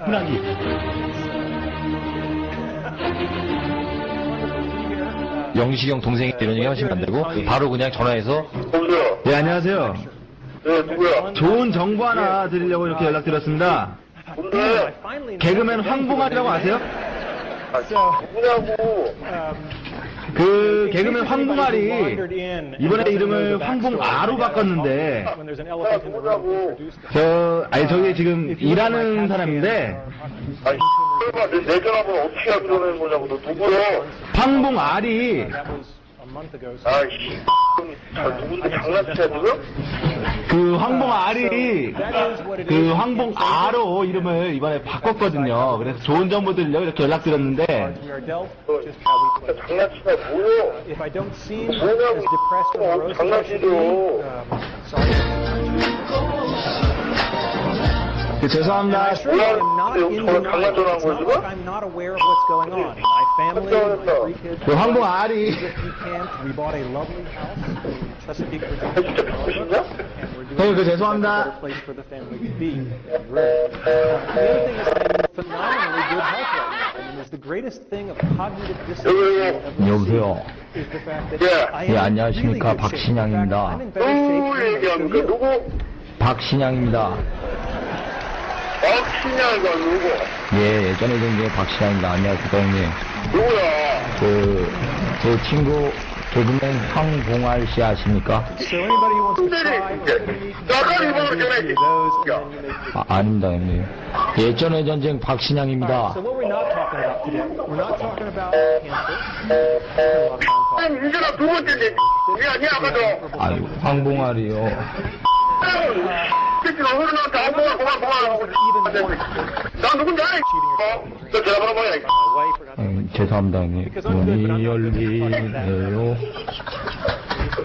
훈하기. 영식이 형 동생이 이런 얘기 하시면 안 되고 바로 그냥 전화해서 여보세요? 네, 안녕하세요. 네, 누구야? 좋은 정보 하나 드리려고 이렇게 연락드렸습니다. 뭔데? 개그맨 황봉아리라고 아세요? 아, 누구냐고. 그 개그맨 황봉아리 이번에 이름을 황봉아로 바꿨는데 아, 누구냐고. 저기 지금 일하는 사람인데 아니, 내 전화번호 어떻게 알고 전화한 거냐고. 너 누구야? 황봉아리 아이씨, 누군데 장난치냐, 지금? 그 황봉아리 그 황봉아로 이름을 이번에 바꿨거든요. 그래서 좋은 정보 드리려고 이렇게 연락드렸는데 진짜 장난치냐, 뭐야? 뭐냐고, 장난치죠. 죄송합니다. 저는 장난 전화한 거야, 지금? 그 황봉아리 진짜 미친냐? 형님 그 죄송합니다. 여보세요. 예. 예, 안녕하십니까. 박신양입니다. 얘기하는 게 누구? 박신양입니다. 박신양이가 누구? 예, 예전에 된 박신양입니다. 안녕하십니까, 형님. 누구야? 제 친구 개그맨 황봉알 씨 아십니까? 나가리 번호 전화해. 아닙니다, 형님. 예전의 전쟁 박신양입니다. 이제나 두 번째인데, 니 아까도. 아유, 황봉알이요. 흐르나한테 안 보고 나 누군지 알아? 너 전화번호 뭐야? 죄송합니다, 형님. 문이 열리네요.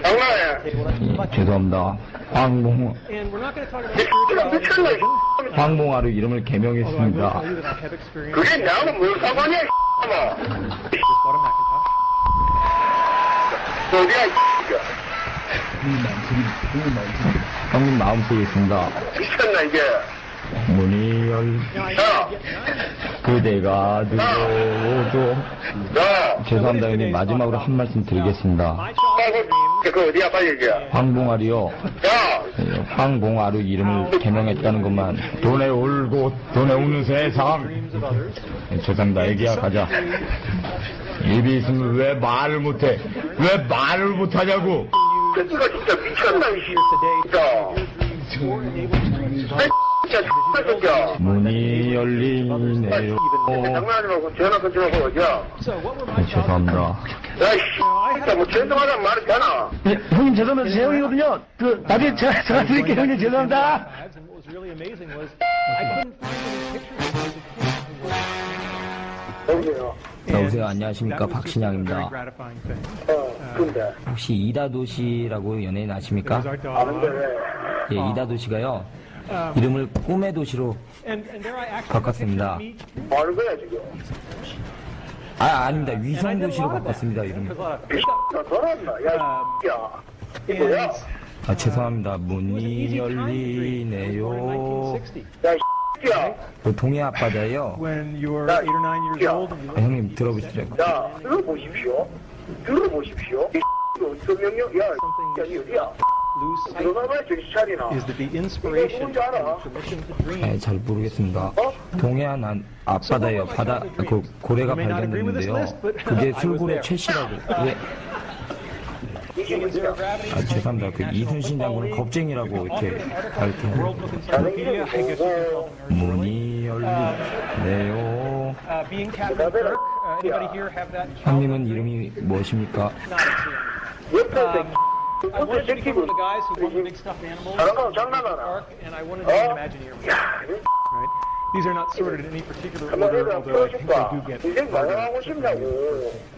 장난해. 죄송합니다. 황봉아로 이름을 개명했습니다. 그게 나하고 뭘 상관이야, 어디야, 형님 마음속에 있습니다. 미쳤나, 이게? 문이 야! 그대가 들어오죠. 야! 죄송합니다, 형님. 마지막으로 한 말씀 드리겠습니다. 그 어디야, 빨리 얘기해. 황봉아리요. 야! 황봉아로 이름을 개명했다는 것만 돈에 울고 돈에 우는 세상. 죄송합니다. 애기야 가자. 입이 있으면 왜 말을 못해? 왜 말을 못하냐고. 새끼가 진짜 미쳤나, 이 진짜. 진짜 새끼야. 문이 열리네요. 장난하지 말고 전화 끊지 말고 어디야? 죄송합니다. 야, 이 진짜 뭐 전화하자는 말이 되나? 네, 형님 죄송합니다. 제 형이거든요. 나중에 전화 드릴게요. 형님 죄송합니다. 여보세요? 여보세요. 안녕하십니까. 박신양입니다. 근데. 혹시 이다도시라고 연예인 아십니까? 아는데 왜? 예, 이다도시가요. 이름을 꿈의 도시로 바꿨습니다. 뭐 하는 거야, 지금? 아닙니다. 위성 도시로 바꿨습니다. 이름을. 나 돌았나? 야, 야. 이거야? 죄송합니다. 문이 열리네요. 야, 야. 그 동해 앞바다예요. 형님 들어보십시오. 야, 들어보십시오. 들어보십시오. 이 어디서 명령? 야, 이 어디야? 들어가봐야 정신 차리나. 이게 뭔지 알아? 잘 모르겠습니다. 동해안 앞바다예요. 그 고래가 발견됐는데요. 그게 술고래 최씨라고. 이게 뭐야? 죄송합니다. 그 이순신 장군은 겁쟁이라고 이렇게 밝혀요. 다른 이름이 뭐고? 문이 열리네요. 대답해라. 형님은 이름이 무엇입니까? 옆에 어제 새끼고 다른 거 장난하나? 야, These are not sorted in any particular 한번 order, 애들 although I think they 풀어줄까? do get 인생 말하고 싶냐고.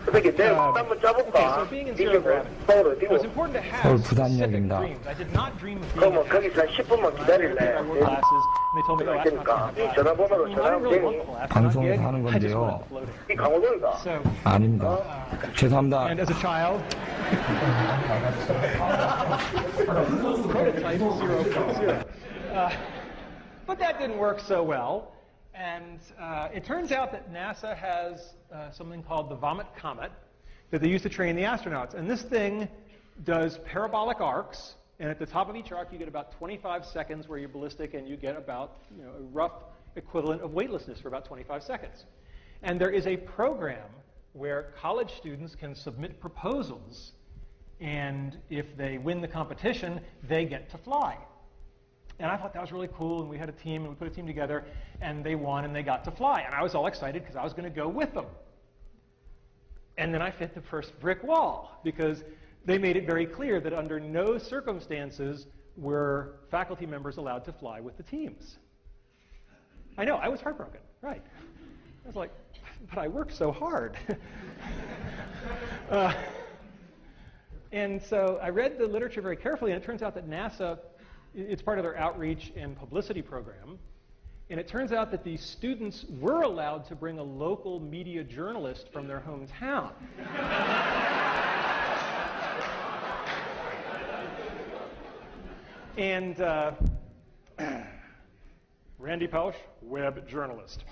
그렇게 내일 한번 짜볼까? 이게 뭐 서울 It was 어디고? important to have 서울 specific 부산역입니다. dreams. I did not dream of being 그러면 거기서 한 10분만 기다릴래? I wore glasses, and they told me, oh, that's not 그러니까 이 전화번호로 I didn't really 전화하면 want the glasses. 방송에서 하는 I just 건데요. wanted the floating. 이 강호동이가. So, 아닙니다. 죄송합니다. and as a child, prototype 0.0. But that didn't work so well. And it turns out that NASA has something called the Vomit Comet that they use to train the astronauts. And this thing does parabolic arcs. And at the top of each arc, you get about 25 seconds where you're ballistic, and you get about a rough equivalent of weightlessness for about 25 seconds. And there is a program where college students can submit proposals, and if they win the competition, they get to fly. And I thought that was really cool, and we had a team, and we put a team together, and they won, and they got to fly. And I was all excited because I was going to go with them. And then I hit the first brick wall, because they made it very clear that under no circumstances were faculty members allowed to fly with the teams. I know, I was heartbroken, right. I was like, but I worked so hard. And so I read the literature very carefully, and it turns out that NASA, it's part of their outreach and publicity program, and it turns out that these students were allowed to bring a local media journalist from their hometown. And Randy Pausch, web journalist.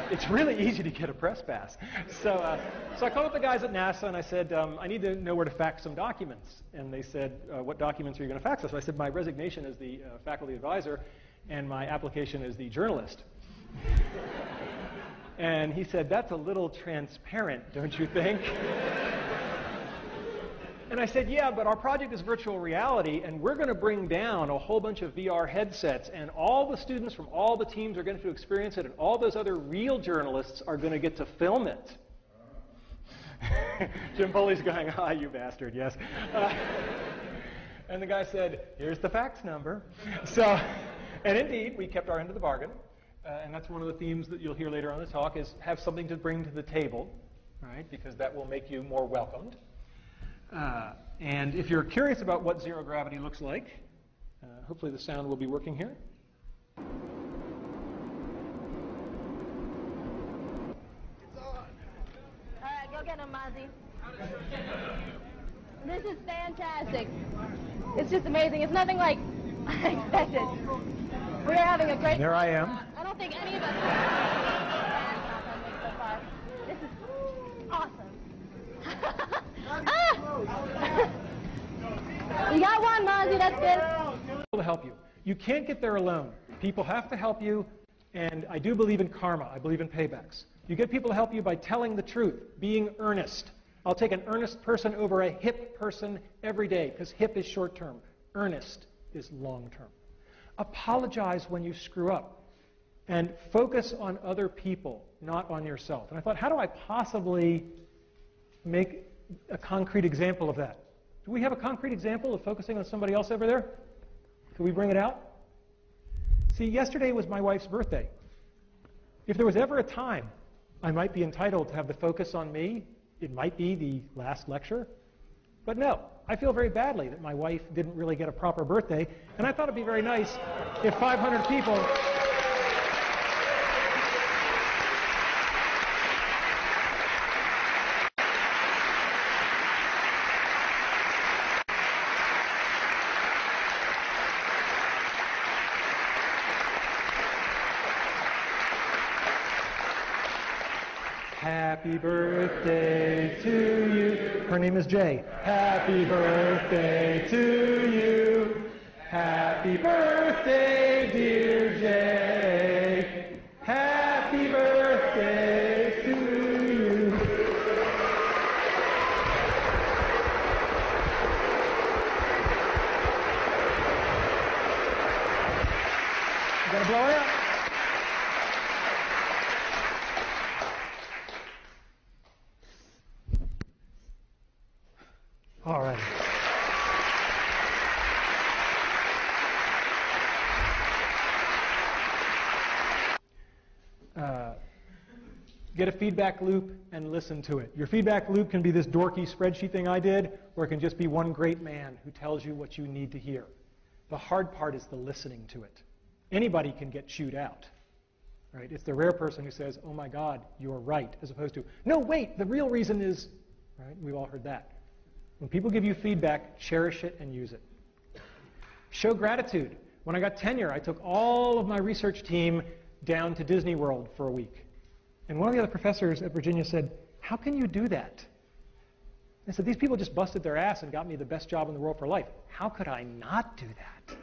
It's really easy to get a press pass. So I called up the guys at NASA and I said, I need to know where to fax some documents. And they said, what documents are you going to fax us? So I said, my resignation as the faculty advisor and my application as the journalist. And he said, that's a little transparent, don't you think? And I said, yeah, but our project is virtual reality, and we're going to bring down a whole bunch of VR headsets, and all the students from all the teams are going to experience it, and all those other real journalists are going to get to film it. Jim Foley's going, ah, you bastard, yes. And the guy said, here's the fax number. So, and indeed, we kept our end of the bargain, and that's one of the themes that you'll hear later on in the talk, is have something to bring to the table, right? Because that will make you more welcomed. And if you're curious about what zero gravity looks like, hopefully the sound will be working here. It's on. All right, go get him, Mozzie. This is fantastic. It's just amazing. It's nothing like I expected. We're having a great... There I am. I don't think any of us... so far. This is awesome. You got one, Mozzie, that's good. To help you. You can't get there alone. People have to help you, and I do believe in karma. I believe in paybacks. You get people to help you by telling the truth, being earnest. I'll take an earnest person over a hip person every day, because hip is short-term. Earnest is long-term. Apologize when you screw up, and focus on other people, not on yourself. And I thought, how do I possibly make a concrete example of that? Do we have a concrete example of focusing on somebody else over there? Can we bring it out? See, yesterday was my wife's birthday. If there was ever a time I might be entitled to have the focus on me, it might be the last lecture. But no, I feel very badly that my wife didn't really get a proper birthday, and I thought it'd be very nice if 500 people... Happy birthday to you. Her name is Jay. Happy birthday to you. Happy birthday, dear Jay. Happy birthday to you. You gonna blow it up? All right. Get a feedback loop and listen to it. Your feedback loop can be this dorky spreadsheet thing I did, or it can just be one great man who tells you what you need to hear. The hard part is the listening to it. Anybody can get chewed out. Right? It's the rare person who says, oh my God, you're right, as opposed to, no, wait, the real reason is, right? We've all heard that. When people give you feedback, cherish it and use it. Show gratitude. When I got tenure, I took all of my research team down to Disney World for a week. And one of the other professors at Virginia said, how can you do that? I said, these people just busted their ass and got me the best job in the world for life. How could I not do that?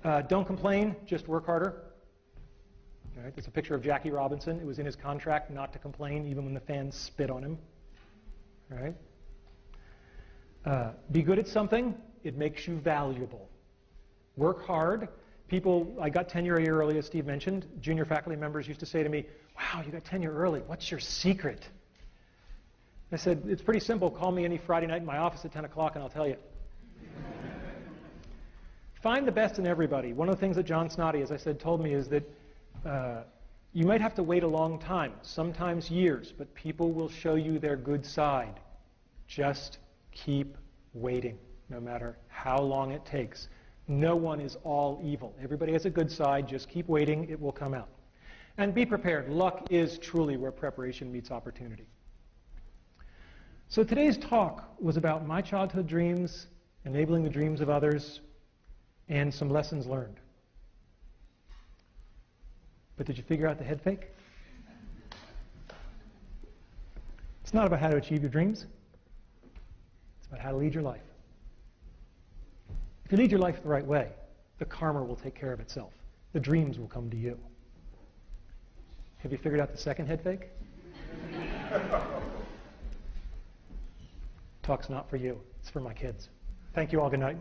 Right? Don't complain, just work harder. All right? There's a picture of Jackie Robinson. It was in his contract not to complain, even when the fans spit on him. All right? Be good at something. It makes you valuable. Work hard. People, I got tenure a year early, as Steve mentioned. Junior faculty members used to say to me, wow, you got tenure early. What's your secret? I said, it's pretty simple. Call me any Friday night in my office at 10 o'clock and I'll tell you. Find the best in everybody. One of the things that John Snoddy, as I said, told me is that you might have to wait a long time, sometimes years, but people will show you their good side. Just keep waiting, no matter how long it takes. No one is all evil. Everybody has a good side. Just keep waiting. It will come out. And be prepared. Luck is truly where preparation meets opportunity. So today's talk was about my childhood dreams, enabling the dreams of others, and some lessons learned. But did you figure out the head fake? It's not about how to achieve your dreams. It's about how to lead your life. If you lead your life the right way, the karma will take care of itself. The dreams will come to you. Have you figured out the second head fake? Talk's not for you. It's for my kids. Thank you all. Good night.